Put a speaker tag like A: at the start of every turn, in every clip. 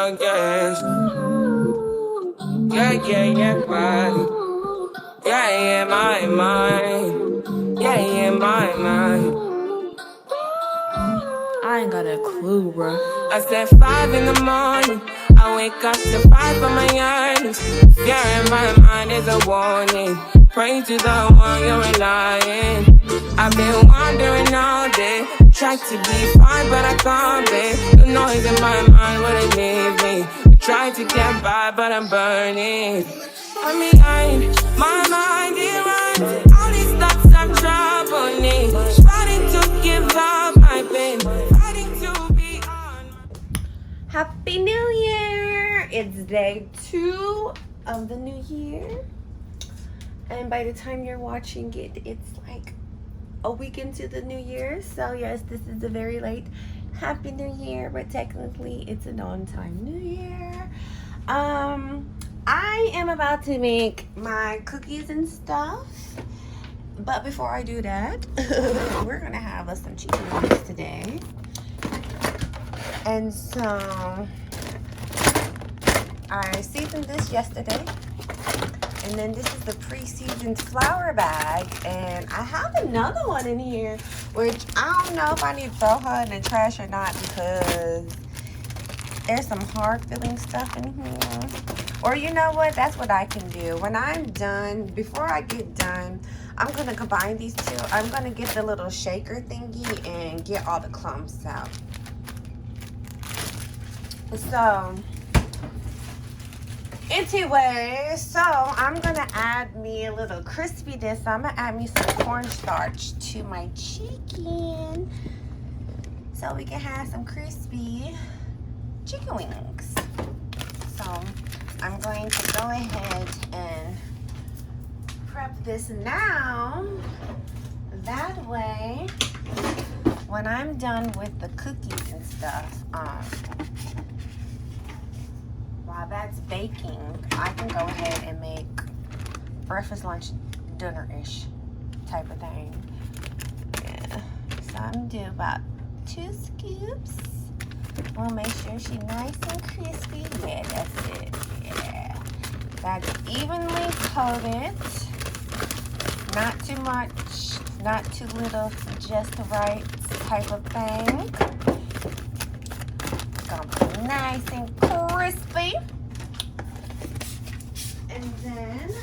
A: youngest. Yeah, yeah, yeah, right. Yeah, yeah, my mind. Yeah, yeah, my mind.
B: I ain't got a clue, bro.
A: I said 5 in the morning. I wake up to 5 for my earnings. Fear in my mind is a warning. Pray to the one you're relying. I've been wandering all day. Tried to be fine, but I can't be. The noise in my mind wouldn't leave me. I tried to get by, but I'm burning. I'm behind, my mind it runs. All these thoughts have troubled me. Fighting to give up my pain. Fighting to be on.
B: Happy New Year! It's day 2 of the new year. And by the time you're watching it, it's like a week into the new year. So yes, this is a very late Happy New Year, but technically it's an on-time New Year. I am about to make my cookies and stuff. But before I do that, we're gonna have us some chicken wings today. And so I seasoned this yesterday. And then this is the pre-seasoned flour bag. And I have another one in here, which I don't know if I need to throw her in the trash or not, because there's some hard filling stuff in here. Or you know what? That's what I can do. When I'm done, before I get done, I'm going to combine these two. I'm going to get the little shaker thingy and get all the clumps out. So, anyway, so I'm going to add me a little crispiness. I'm going to add me some cornstarch to my chicken so we can have some crispy chicken wings. So, I'm going to go ahead and prep this now. That way, when I'm done with the cookies and stuff, while that's baking, I can go ahead and make breakfast, lunch, dinner-ish type of thing. Yeah. So I'm gonna do about 2 scoops. We'll make sure she's nice and crispy. Yeah, that's it. Yeah. Got it evenly coated. Not too much, not too little, just the right type of thing. It's gonna be nice and crispy. And then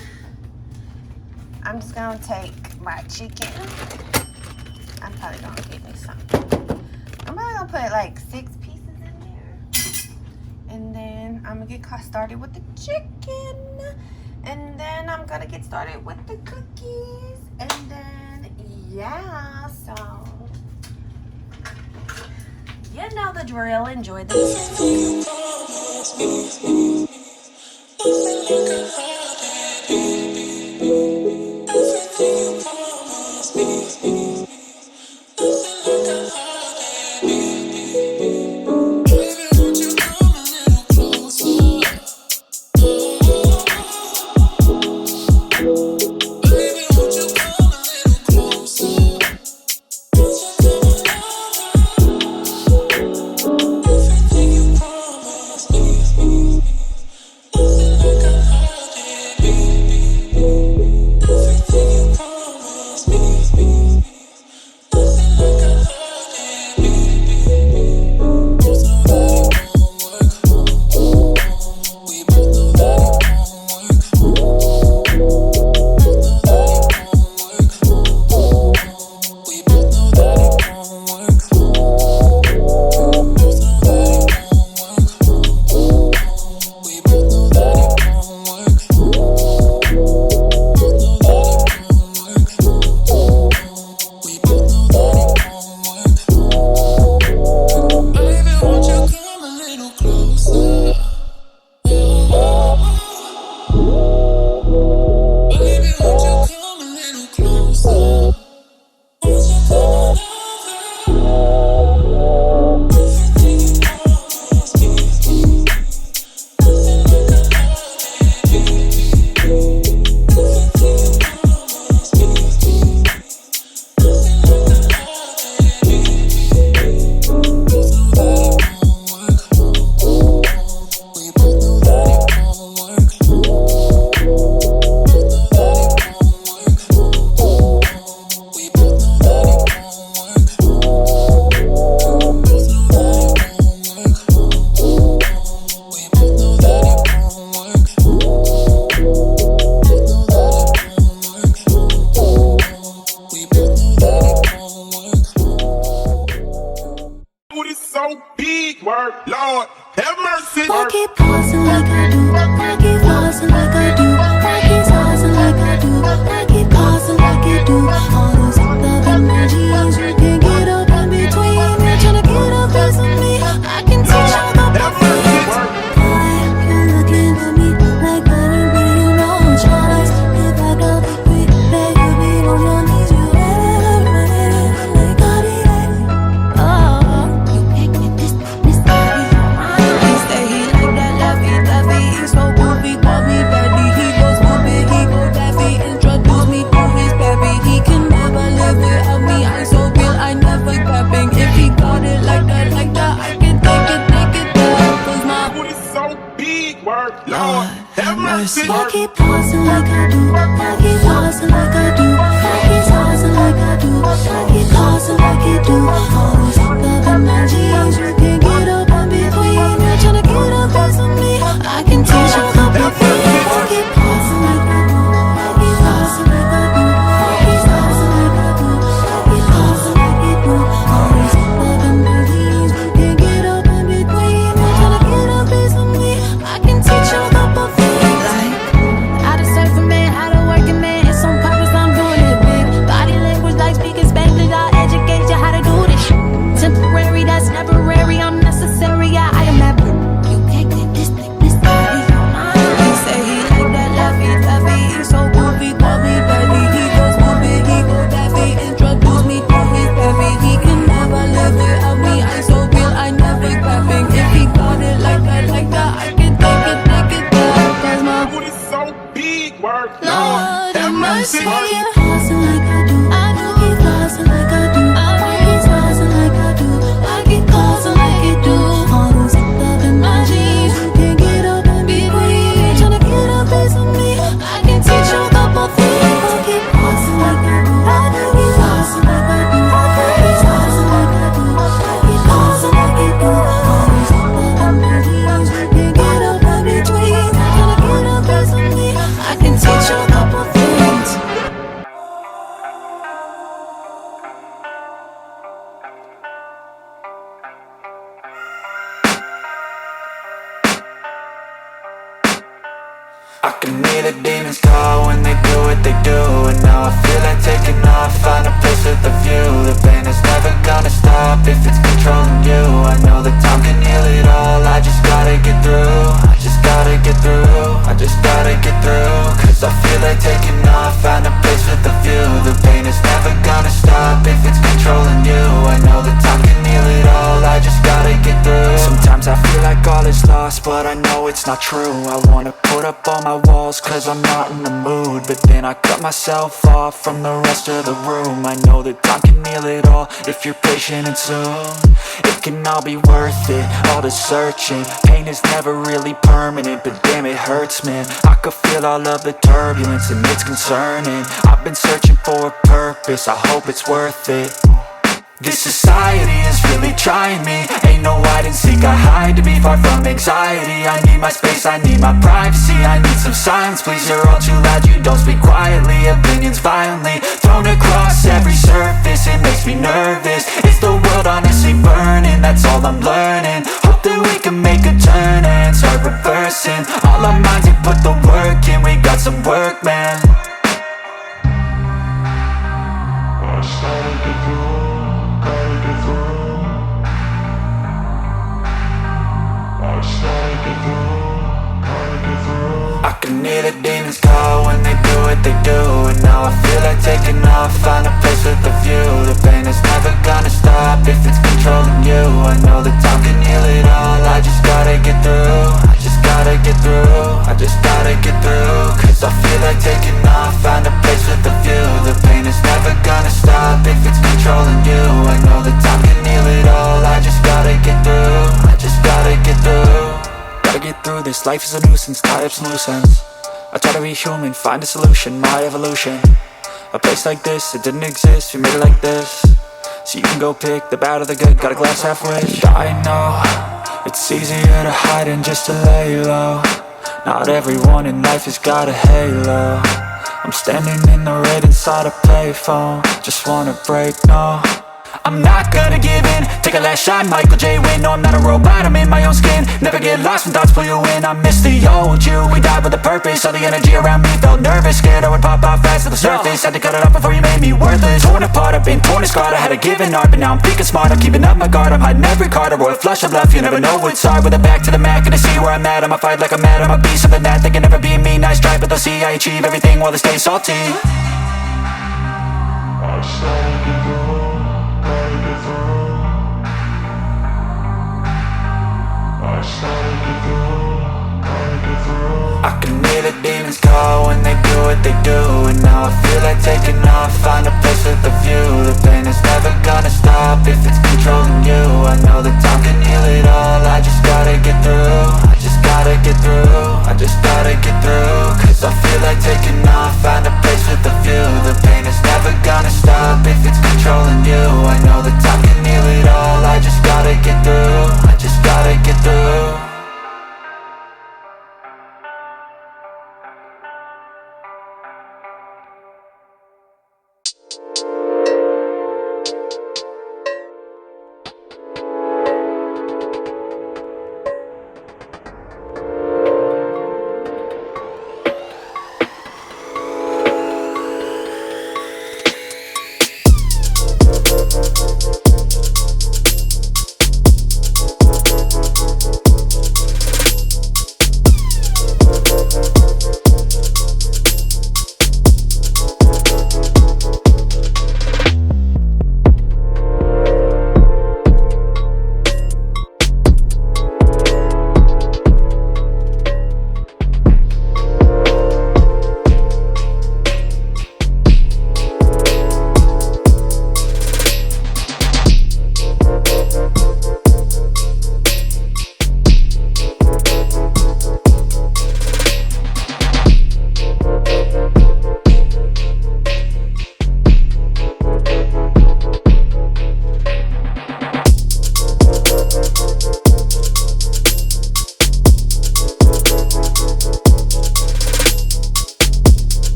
B: I'm just gonna take my chicken. I'm probably gonna get me some. I'm probably gonna put like 6 pieces in there. And then I'm gonna get started with the chicken. And then I'm gonna get started with the cookies. And then, yeah, so you know the drill. Enjoy the
C: Word, Lord, have mercy.
D: I keep pausing like I do. I keep pausing like I do. I keep pausing like I do. I keep pausing like you do. All those love energies you can get up in between. You're trying to get a piece of me. I can teach you the perfect. Why you looking at me like I didn't really know choice? If I go quick, then you be on your knees. You like God, oh, you make me this body. He say he like that lovey. He's so goofy, call me daddy. He goes whoopee, he go daffy. Introduce me to his baby. He can never live without me. I'm so real, I never capping. If he got it like that, I can take it down. Cause my
C: What is so big? Word, Lord, have mercy.
D: I keep pausing like I do. I keep pausing like I do. I keep pausing like I do. I keep pausing like you do. All those love energies you can get up in between. You're trying to get a piece of me. I can teach you the perfect. I keep pausing like I do. I keep pausing like I do. I keep pausing like I do. I keep pausing like you do. All these love energies you can get up in between. You're trying to get a piece of me. I can teach you the perfect. How to surf a man, how to work a man. It's on purpose, I'm doing it big. Body language like speaking Spanish. I'll educate you how to do this shit. Temporary, that's temporary. I'm necessary, yeah, I am that blue. You can't get this body. He say he like that lovey. He's so goofy, call me daddy. He goes whoopee, he go daffy. Introduce me to his baby. He can never live without me. I'm so real, I never capping. If he got it like that, I can take it down. Cause my
C: What is so big? Word, Lord,
D: Lord,
C: have mercy.
D: I keep pausing like I do. I keep pausing like I do. I keep pausing like I do. I keep pausing like you do. All those love energies you can get up in between. Tryna get a piece of me. I can teach you the perfect. I keep pausing like I do. I keep pausing like I do. I keep pausing like I do. I keep pausing like you do. All those love energies you can get up in between. Tryna get a piece of me. I can teach you the perfect.
E: I can hear the demons call when they do what they do. And now I feel like taking off, find a place with a view. The pain is never gonna stop if it's controlling you. I know that time can heal it all, I just gotta get through. I just gotta get through, I just gotta get through. Cause I feel like taking off, find a place with a view. The pain is never gonna stop if it's controlling you. I know that time can heal it all, I just gotta get through. Sometimes I feel like all is lost, but I know it's not true. I wanna put up all my walls cause I'm not in the mood. But then I cut myself off from the rest of the room. I know that time can heal it all if you're patient and soon. It can all be worth it, all the searching. Pain is never really permanent, but damn it hurts, man. I could feel all of the turbulence and it's concerning. I've been searching for a purpose, I hope it's worth it. This society is really trying me. Ain't no hide and seek, I hide to be far from anxiety. I need my space, I need my privacy. I need some silence, please, you're all too loud. You don't speak quietly, opinions violently thrown across every surface. It makes me nervous, it's the world honestly burning. That's all I'm learning, hope that we can make a turn and start reversing. All our minds and put the work in, we got some work, man. I can hear the demons call when they do what they do. And now I feel like taking off, find a place with a view. The pain is never gonna stop if it's controlling you. I know that time can heal it all, I just gotta get through. I just gotta get through, I just gotta get through. Cause I feel like taking off, find a place with a view. The pain is never gonna stop if it's controlling you. I know that time can heal it all, I just gotta get through. I just gotta get through. Gotta get through this, life is a nuisance, tie up some loose ends. I try to be human, find a solution, my evolution. A place like this, it didn't exist, we made it like this. So you can go pick the bad or the good, got a glass halfway. I know, it's easier to hide than just to lay low. Not everyone in life has got a halo. I'm standing in the red inside a payphone, just wanna break, no. I'm not gonna give in. Take a last shot, Michael J. Win. No, I'm not a robot, I'm in my own skin. Never get lost when thoughts pull you in. I miss the old you, we died with a purpose. All the energy around me felt nervous. Scared I would pop out fast to the surface. Had to cut it off before you made me worthless. Torn apart, I've been torn and scarred. I had a given art, but now I'm thinking smart. I'm keeping up my guard, I'm hiding every card. A royal flush of love, you never know what's hard. With a back to the mat, gonna see where I'm at. I'ma fight like I'm mad, I'ma be something that they can never be me. Nice try, but they'll see I achieve everything while they stay salty.
C: I started to go, gotta get through. I started to go, gotta get through.
E: I can hear the demons call when they do what they do. And now I feel like taking off, find a place with a view. The pain is never gonna stop if it's controlling you. I know that time can heal it all, I just gotta get through. I just gotta get through, I just gotta get through. Cause I feel like taking off, find a place with a view. The pain is never gonna stop if it's controlling you. I know that time can heal it all, I just gotta get through. I just gotta get through.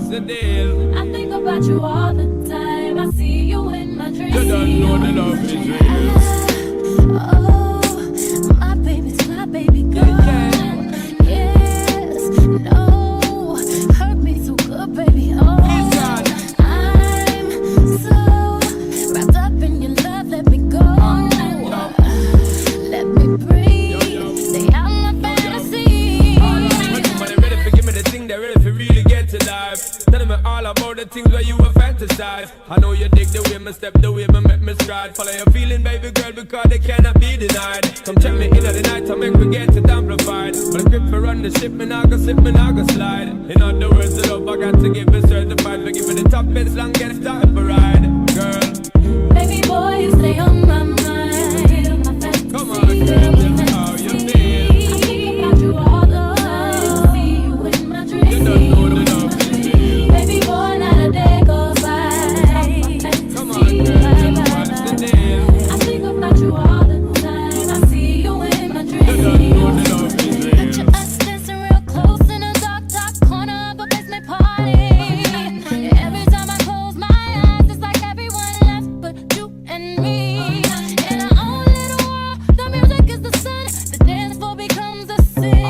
A: the deal?
D: I think about you all the time. I see you in my dreams.
A: You don't know the love is real.
D: Oh, my baby girl. Yes, no, hurt me so good, baby. Oh, I'm so wrapped up in your love. Let me go. Let me breathe. Stay out my fantasy.
A: When they ready for give me the thing, they ready for really get to life. Tell me all about the things where you were fantasize. I know you dig the way me step, the way me make me stride. Follow your feeling, baby girl, because they cannot be denied. Come check me in the night to make me get it amplified. But the grip for run the ship, me nah go slip, me nah go slide. In other words, the love I got to give it certified. For giving the top best, longest time for ride, girl.
D: Baby boy, you stay on my mind.
A: Come on, girl, tell me how you feel.
D: I think about you all the time. See you in my dreams.
A: You don't know the love is real.
D: Baby boy, not a day goes by.
A: Come on, girl, tell me what's the deal.
D: I think about you all the time. I see you in my dreams.
A: You don't know the love is real.
D: Picture us dancing real close in a dark corner of a basement party. Every time I close my eyes, it's like everyone left but you and me. In our own little world, the music is the sun. The dance floor becomes the sea.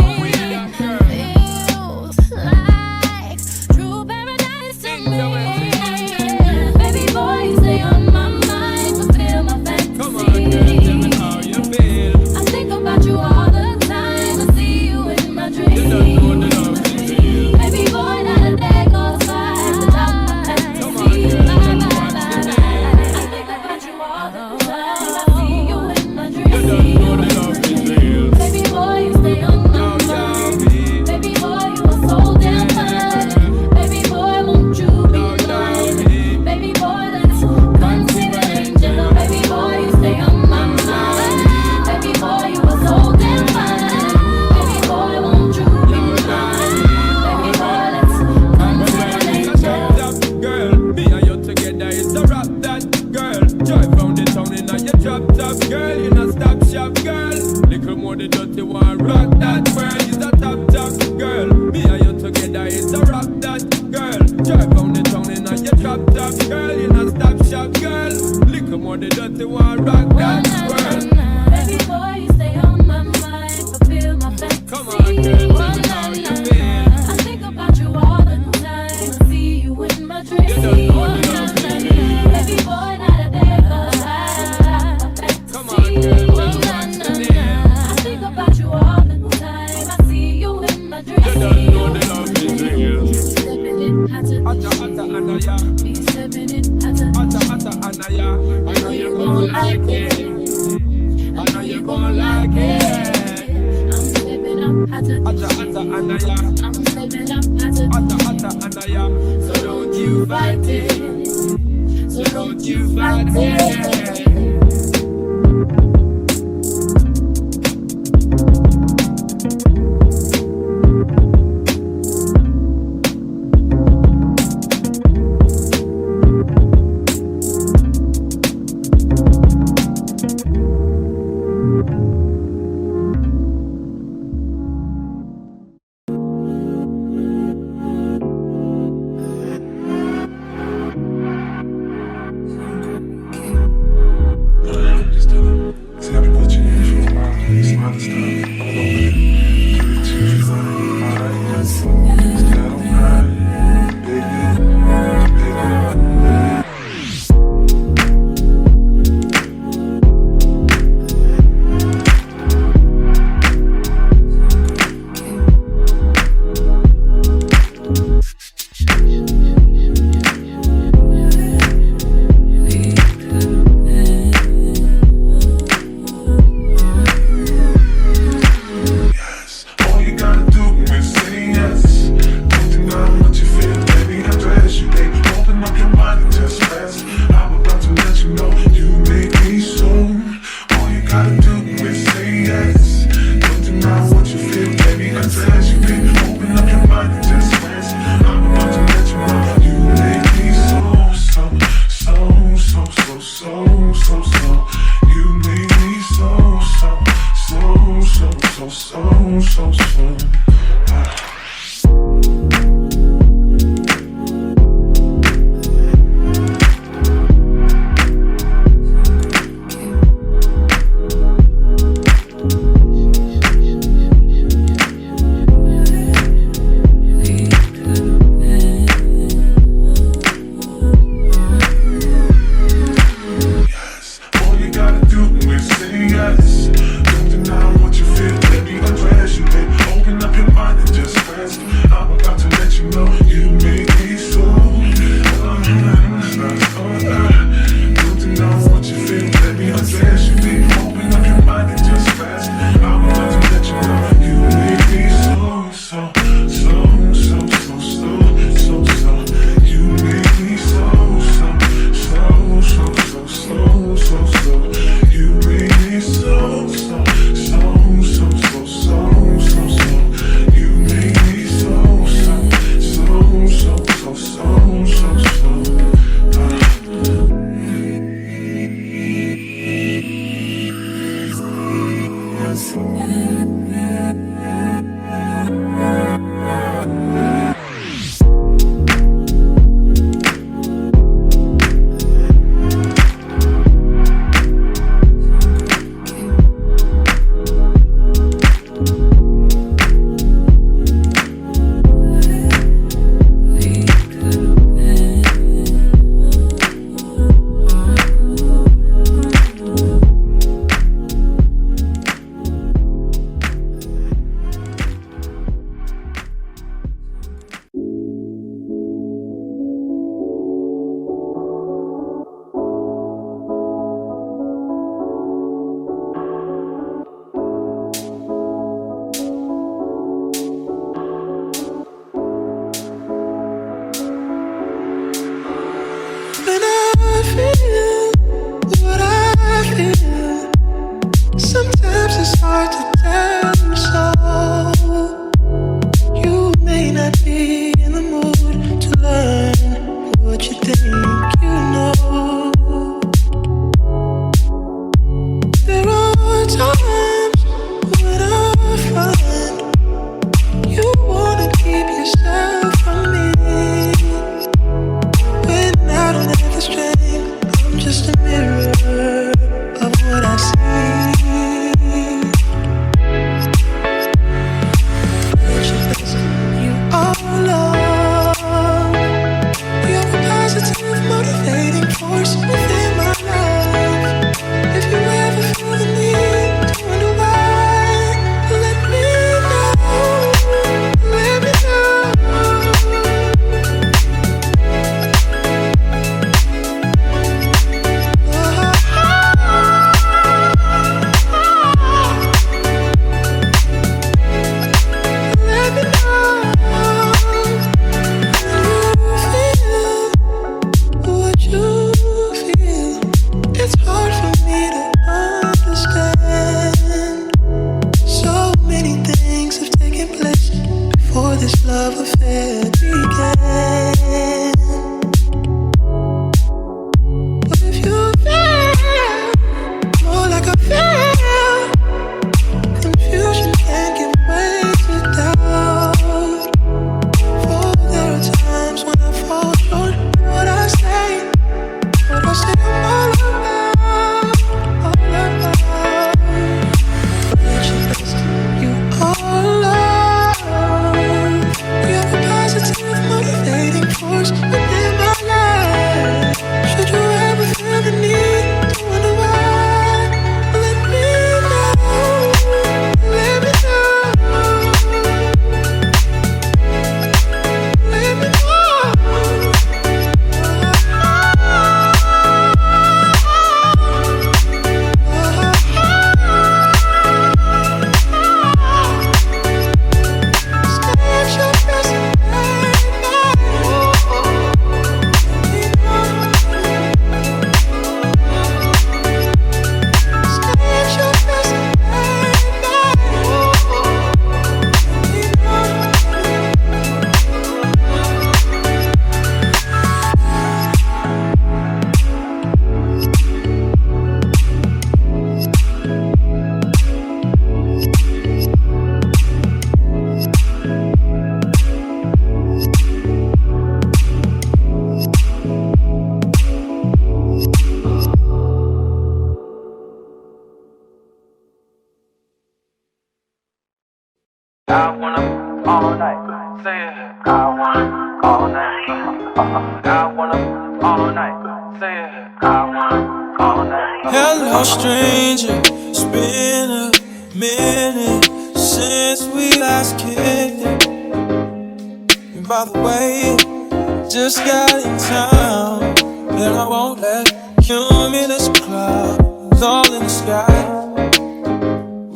D: Feels like true paradise to me. Baby boy, you stay on my mind, fulfill my fantasy.
A: Come on, girl, tell me how you feel.
D: I think about you all the time. I see you in my dreams.
A: You don't know the love is real.
D: Baby boy, not a day goes by without my fantasy.
A: Come on, girl, tell me what's the deal.
D: I think about you all the time. I see you in my
A: You
D: dreams.
A: don't know the love is real.
D: Baby boy, you stay on my mind. Baby boy, you are so damn fine. Baby boy, won't you be mine? Baby boy, let's conceive an angel. Baby boy, you stay on my mind. Baby boy, you are so damn fine. Baby boy, won't you be mine? Baby boy, let's conceive an angel.
A: Girl, me and you together is a rap that girl. Joy found the town in a your drop top girl. You not stop shop girl. Little more the dirty one rock that world is a top girl. Me and you together is a rap that girl. Joy found the town in a your drop top girl. You not stop shop girl. Little more the dirty one rock that world.
D: Baby boy, you stay on my mind, fulfill my fantasy.
A: Come on, girl, tell me how you feel.
D: I think about you all the time. I see you in my dreams.
A: You don't know the love is real.
D: Baby boy, not a day goes by.
A: Come on, girl, tell me what's the deal.
D: I think about you all the time. I see you in my dreams.
A: You don't know the love is real.
D: Stepping in,
A: Atta, anaya.
D: be stepping in,
A: Atta, anaya. I know you're gonna like it. I know you're gonna like it.
D: I'm stepping up,
A: Atta, anaya.
D: I'm stepping up,
A: Atta, anaya. So don't you fight it. So don't you fight it.
F: I wanna all night. Say it. I wanna all night. I wanna all night. Say it. I wanna all night.
G: Hello, stranger. It's been a minute since we last kicked it. And by the way, just got in town, and I won't let cumulus clouds all in the sky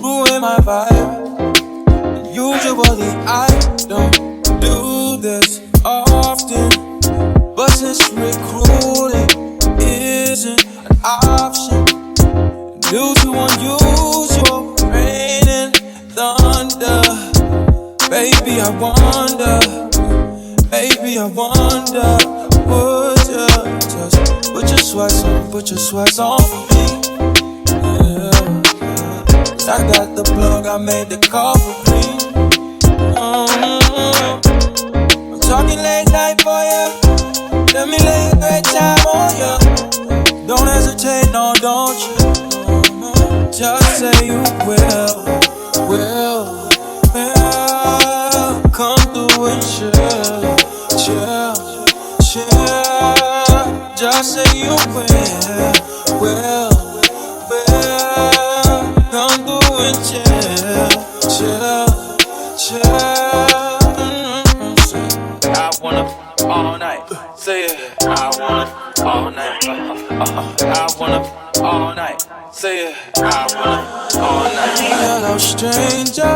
G: ruin my vibe. Usually I don't do this often, but since recruiting isn't an option due to unusual rain and thunder, baby I wonder, would you just put your sweats on for me? Yeah. I got the plug, I made the call for green. I'm talking late night for ya. Let me lay a great time on ya. Don't hesitate, no, don't you? Just say you will. Come through and chill. Just say you will. Come through and chill.
F: I wanna all night. Say it. I wanna all night. I wanna all night. Say it. I wanna all night.
G: Hello, stranger.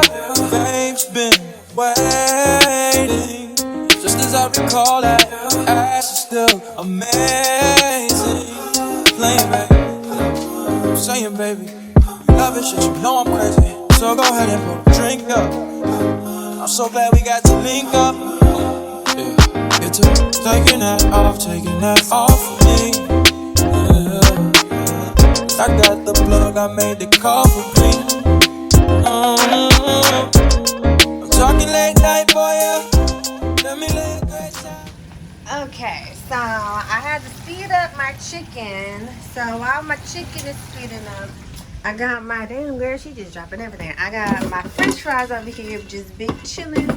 G: Babe's been waiting. Just as I recall that ass is still amazing. Playing, baby. Saying, baby, you love it, shit, you know I'm crazy. So go ahead and pour a drink up. I'm so glad we got to link up. Yeah, get to taking that off of me. Yeah. I got the plug, I made the call for green. I'm talking late night for ya. Let me lay a great time.
B: Okay, so I had to speed up my chicken. So while my chicken is speeding up, I got my damn girl, she just dropping everything. I got my french fries over here, just big chilling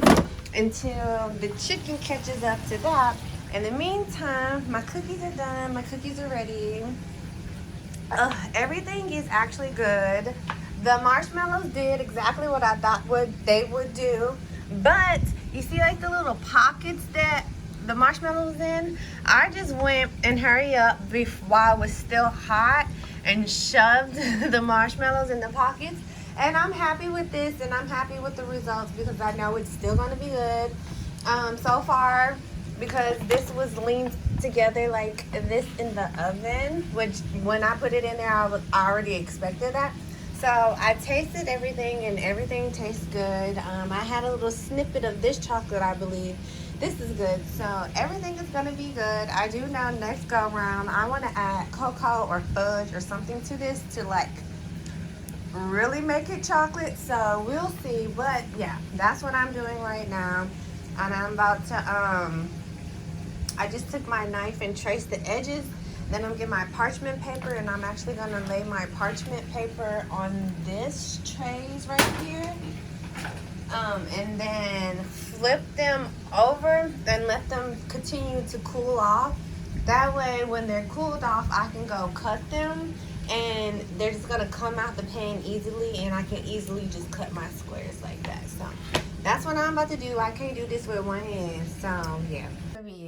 B: until the chicken catches up to that. In the meantime, my cookies are done, my cookies are ready. Everything is actually good. The marshmallows did exactly what I thought they would do. But you see like the little pockets that the marshmallows in? I just went and hurry up while it was still hot and shoved the marshmallows in the pockets. And I'm happy with this and I'm happy with the results because I know it's still gonna be good. So far, because this was leaned together like this in the oven, which when I put it in there, I already expected that. So I tasted everything and everything tastes good. I had a little snippet of this chocolate, I believe. This is good. So everything is gonna be good. I do know next go round, I wanna add cocoa or fudge or something to this to like really make it chocolate. So we'll see, but yeah, that's what I'm doing right now. And I'm about to, I just took my knife and traced the edges. Then I'm getting my parchment paper and I'm actually gonna lay my parchment paper on this trays right here. And then flip them over and let them continue to cool off. That way when they're cooled off, I can go cut them and they're just gonna come out the pan easily and I can easily just cut my squares like that. So that's what I'm about to do. I can't do this with one hand, so yeah.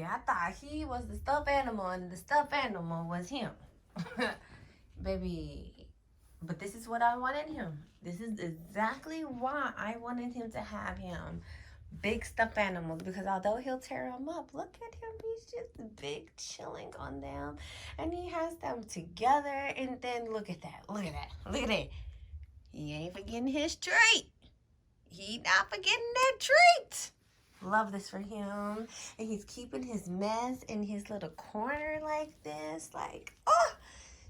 B: I thought he was the stuffed animal and the stuffed animal was him. Baby, but this is what I wanted him. This is exactly why I wanted him to have him. Big stuffed animals, because although he'll tear them up, look at him, he's just big chilling on them. And he has them together, and then look at that, look at that, look at that. He ain't forgetting his treat. He not forgetting that treat. Love this for him. And he's keeping his mess in his little corner like this. Like, oh,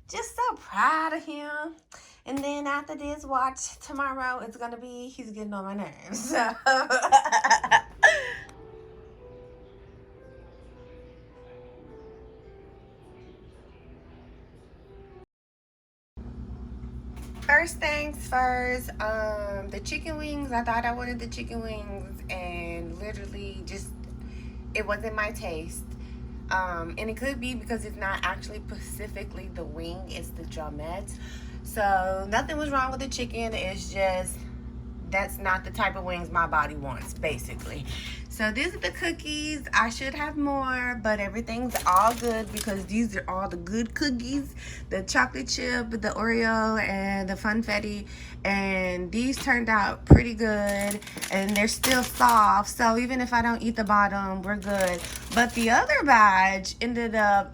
B: just so proud of him. And then after this, watch, tomorrow it's going to be, he's getting on my nerves. So. First things first, the chicken wings, I thought I wanted the chicken wings and literally just, it wasn't my taste. And it could be because it's not actually specifically the wing, it's the drumettes. So nothing was wrong with the chicken, it's just, that's not the type of wings my body wants, basically. So these are the cookies. I should have more, but everything's all good because these are all the good cookies. The chocolate chip, the Oreo, and the Funfetti. And these turned out pretty good. And they're still soft. So even if I don't eat the bottom, we're good. But the other batch ended up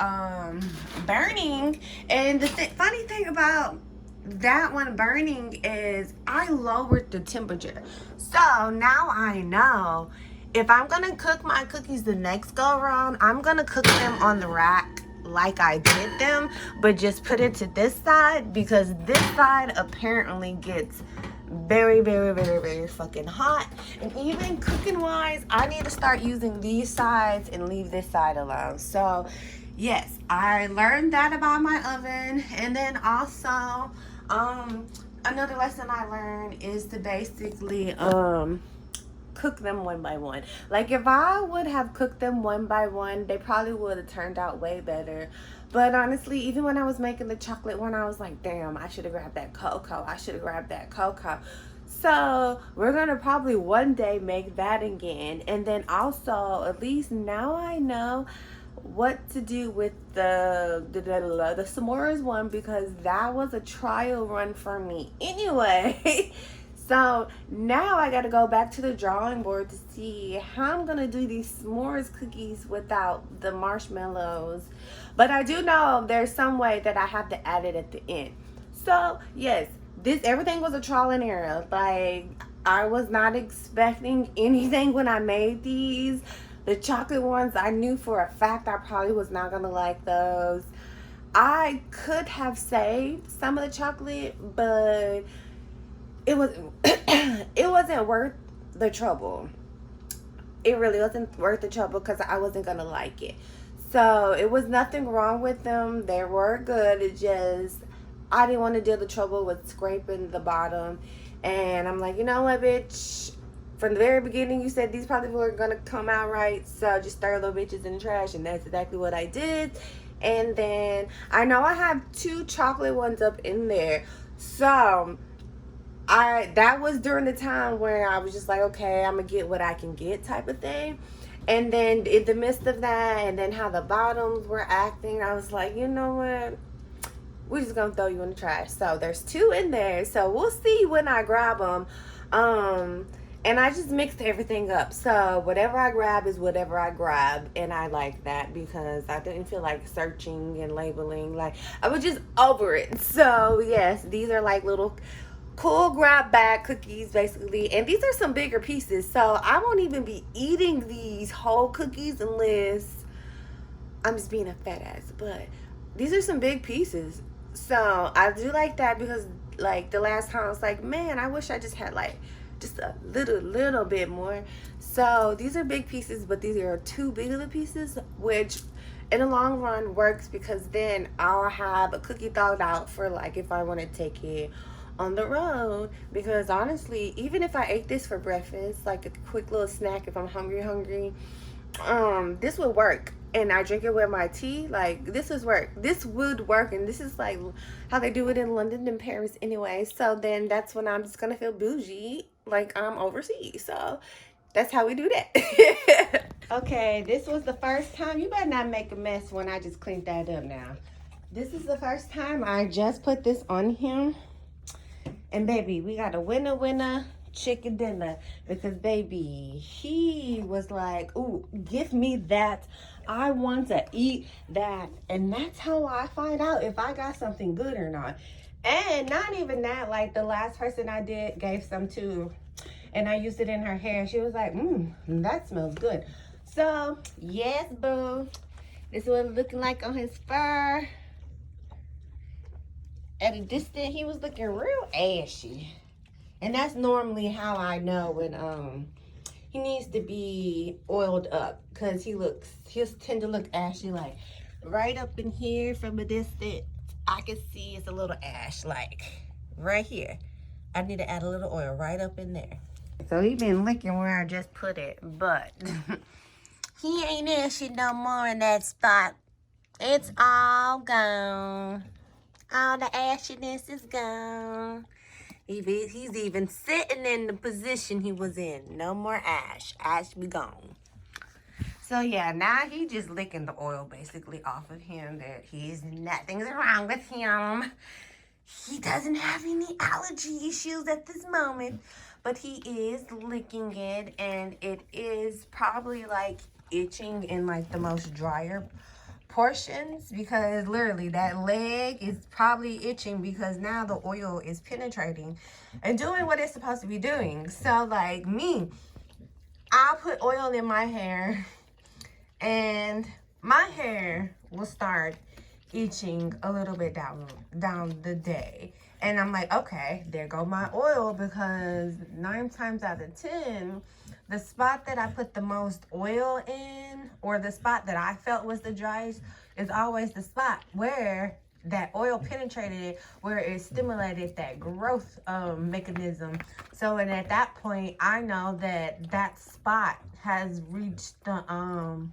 B: burning. And the funny thing about that one burning is I lowered the temperature. So now I know if I'm gonna cook my cookies the next go around, I'm gonna cook them on the rack like I did them, but just put it to this side because this side apparently gets very, very, very, very fucking hot. And even cooking wise, I need to start using these sides and leave this side alone. So yes, I learned that about my oven. And then also another lesson I learned is to basically cook them one by one. Like if I would have cooked them one by one, they probably would have turned out way better. But honestly, even when I was making the chocolate one, I was like, damn, I should have grabbed that cocoa. I should have grabbed that cocoa. So we're gonna probably one day make that again. And then also, at least now I know what to do with the s'mores one, because that was a trial run for me anyway. So now I got to go back to the drawing board to see how I'm gonna do these s'mores cookies without the marshmallows. But I do know there's some way that I have to add it at the end. So yes, everything was a trial and error. Like I was not expecting anything when I made these. The chocolate ones, I knew for a fact I probably was not gonna like those. I could have saved some of the chocolate, but it wasn't worth the trouble. It really wasn't worth the trouble because I wasn't gonna like it. So it was nothing wrong with them. They were good. It just, I didn't want to deal the trouble with scraping the bottom. And I'm like, you know what, bitch? From the very beginning, you said these probably weren't gonna come out right, so just throw those bitches in the trash, and that's exactly what I did. And then I know I have 2 chocolate ones up in there, so that was during the time where I was just like, okay, I'm gonna get what I can get type of thing. And then in the midst of that, and then how the bottoms were acting, I was like, you know what, we're just gonna throw you in the trash. So there's 2 in there, so we'll see when I grab them. And I just mixed everything up. So whatever I grab is whatever I grab. And I like that because I didn't feel like searching and labeling. Like I was just over it. So yes, these are like little cool grab bag cookies basically. And these are some bigger pieces. So I won't even be eating these whole cookies unless I'm just being a fat ass. But these are some big pieces. So I do like that because like the last time I was like, man, I wish I just had like just a little bit more. So these are big pieces, but these are 2 big little pieces, which in the long run works because then I'll have a cookie thawed out for like if I want to take it on the road. Because honestly, even if I ate this for breakfast, like a quick little snack if I'm hungry, this would work. And I drink it with my tea. Like this would work. And this is like how they do it in London and Paris anyway. So then that's when I'm just gonna feel bougie, like I'm overseas. So that's how we do that. Okay, this was the first time. You better not make a mess when I just cleaned that up now. This is the first time I just put this on him. And baby, we got a winner chicken dinner, because baby, he was like, ooh, give me that, I want to eat that. And that's how I find out if I got something good or not. And not even that, like the last person I gave some to, and I used it in her hair, she was like, that smells good. So yes, boo, this is what it's looking like on his fur. At a distance, he was looking real ashy. And that's normally how I know when he needs to be oiled up, because he'll tend to look ashy. Like right up in here from a distance, I can see it's a little ash, like right here. I need to add a little oil right up in there. So he been licking where I just put it, but he ain't ashy no more in that spot. It's all gone. All the ashiness is gone. He's even sitting in the position he was in. No more ash. Ash be gone. So yeah, now he just licking the oil basically off of him. That nothing's wrong with him. He doesn't have any allergy issues at this moment. But he is licking it, and it is probably like itching in like the most drier portions, because literally that leg is probably itching because now the oil is penetrating and doing what it's supposed to be doing. So like me, I'll put oil in my hair and my hair will start itching a little bit down the day. And I'm like, okay, there go my oil, because 9 times out of 10, the spot that I put the most oil in, or the spot that I felt was the driest, is always the spot where that oil penetrated it, where it stimulated that growth mechanism. So, and at that point, I know that that spot has reached the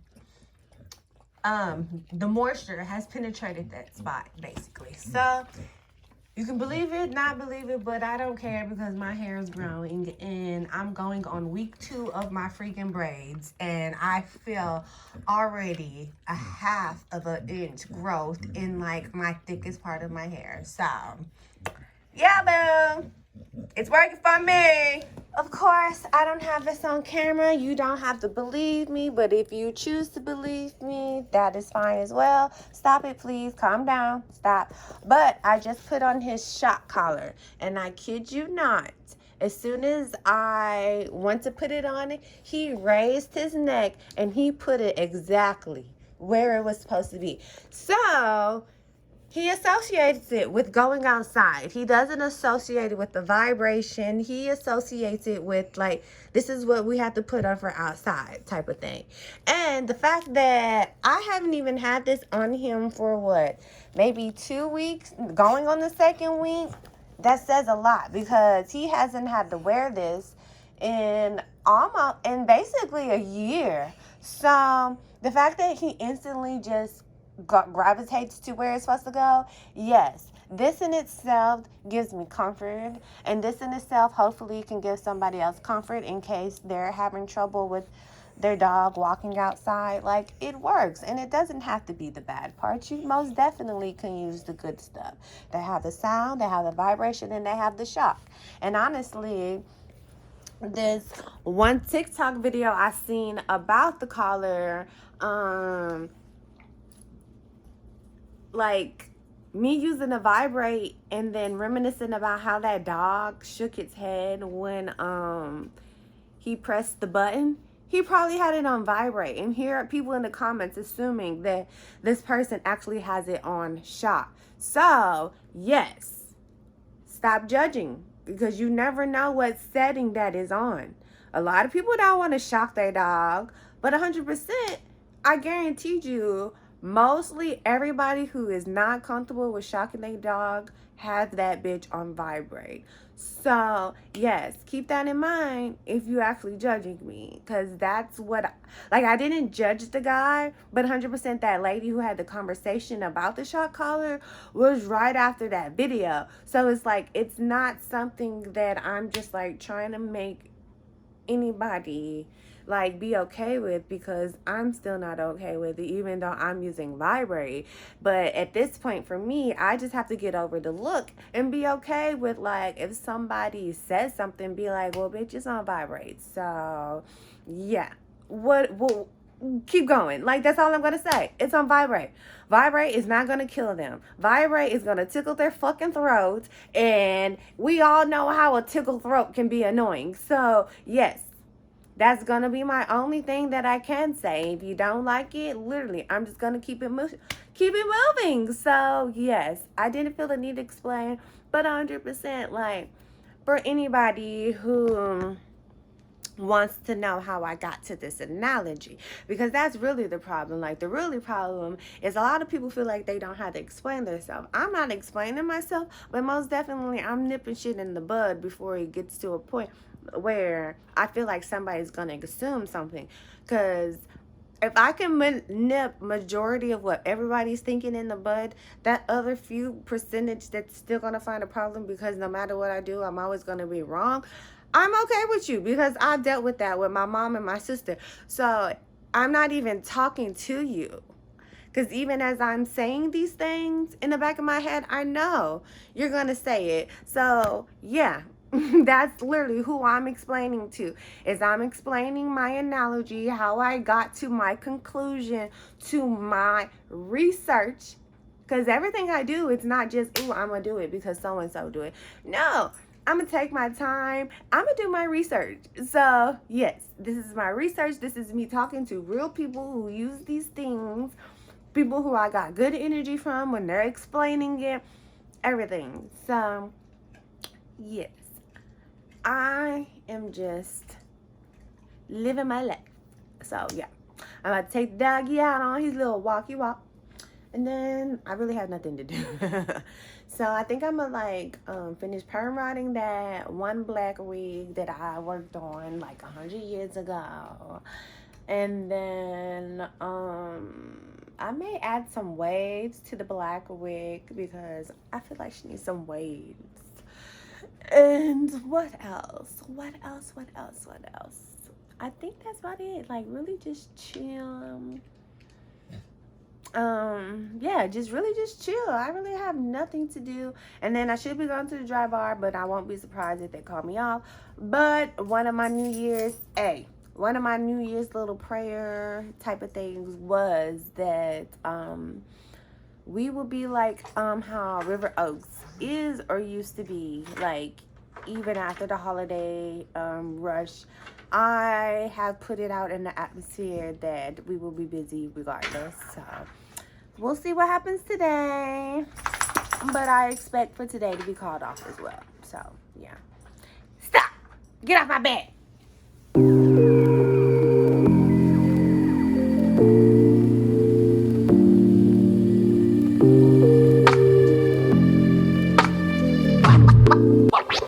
B: moisture has penetrated that spot, basically. So you can believe it, not believe it, but I don't care, because my hair is growing and I'm going on week 2 of my freaking braids, and I feel already a half of an inch growth in like my thickest part of my hair. So yeah, boo, it's working for me. Of course, I don't have this on camera. You don't have to believe me, but if you choose to believe me, that is fine as well. Stop it, please. Calm down. Stop. But I just put on his shock collar, and I kid you not, as soon as I went to put it on, he raised his neck and he put it exactly where it was supposed to be. So he associates it with going outside. He doesn't associate it with the vibration. He associates it with, like, this is what we have to put on for outside type of thing. And the fact that I haven't even had this on him for what, maybe 2 weeks, going on the 2nd week, that says a lot, because he hasn't had to wear this in basically a year. So the fact that he instantly just gravitates to where it's supposed to go, yes, this in itself gives me comfort, and this in itself hopefully can give somebody else comfort in case they're having trouble with their dog walking outside. Like, it works, and it doesn't have to be the bad parts. You most definitely can use the good stuff. They have the sound, they have the vibration, and they have the shock. And honestly, this one TikTok video I seen about the collar, like me using a vibrate and then reminiscing about how that dog shook its head when he pressed the button. He probably had it on vibrate, and here are people in the comments assuming that this person actually has it on shock. So yes, stop judging, because you never know what setting that is on. A lot of people don't want to shock their dog, but 100%, I guarantee you, mostly everybody who is not comfortable with shocking their dog has that bitch on vibrate. So yes, keep that in mind if you actually judging me, because that's what I didn't judge the guy, but 100% that lady who had the conversation about the shock collar was right after that video. So it's like, it's not something that I'm just like trying to make anybody like be okay with, because I'm still not okay with it, even though I'm using vibrate. But at this point for me, I just have to get over the look and be okay with, like, if somebody says something, be like, well, bitch, it's on vibrate. So yeah, what keep going. Like, that's all I'm gonna say. It's on vibrate. Vibrate is not gonna kill them. Vibrate is gonna tickle their fucking throat, and we all know how a tickled throat can be annoying. So yes, that's going to be my only thing that I can say. If you don't like it, literally, I'm just going to keep it moving. So, yes, I didn't feel the need to explain, but 100%, like, for anybody who wants to know how I got to this analogy, because that's really the problem. Like, the really problem is a lot of people feel like they don't have to explain themselves. I'm not explaining myself, but most definitely I'm nipping shit in the bud before it gets to a point where I feel like somebody's gonna assume something. Because if I can nip majority of what everybody's thinking in the bud, that other few percentage that's still gonna find a problem, because no matter what I do, I'm always gonna be wrong, I'm okay with you, because I've dealt with that with my mom and my sister. So I'm not even talking to you, because even as I'm saying these things in the back of my head, I know you're gonna say it. So yeah, that's literally who I'm explaining to. Is I'm explaining my analogy, how I got to my conclusion, to my research. Because everything I do, it's not just, ooh, I'm gonna do it because so and so do it. No, I'm gonna take my time. I'm gonna do my research. So yes, this is my research. This is me talking to real people who use these things, people who I got good energy from when they're explaining it. everything. So, yes, I am just living my life. So, yeah, I'm about to take the doggy out on his little walkie walk. And then I really have nothing to do. So I think I'm gonna like finish perm rotting that one black wig that I worked on like 100 years ago. And then I may add some waves to the black wig because I feel like she needs some waves. And what else? What else? I think that's about it. Like really just chill. Yeah, just really just chill. I really have nothing to do. And then I should be going to the dry bar, but I won't be surprised if they call me off. But one of my New Year's little prayer type of things was that we will be like how River Oaks is or used to be, like even after the holiday rush. I have put it out in the atmosphere that we will be busy regardless. So we'll see what happens today. But I expect for today to be called off as well. So yeah. Stop! Get off my bed!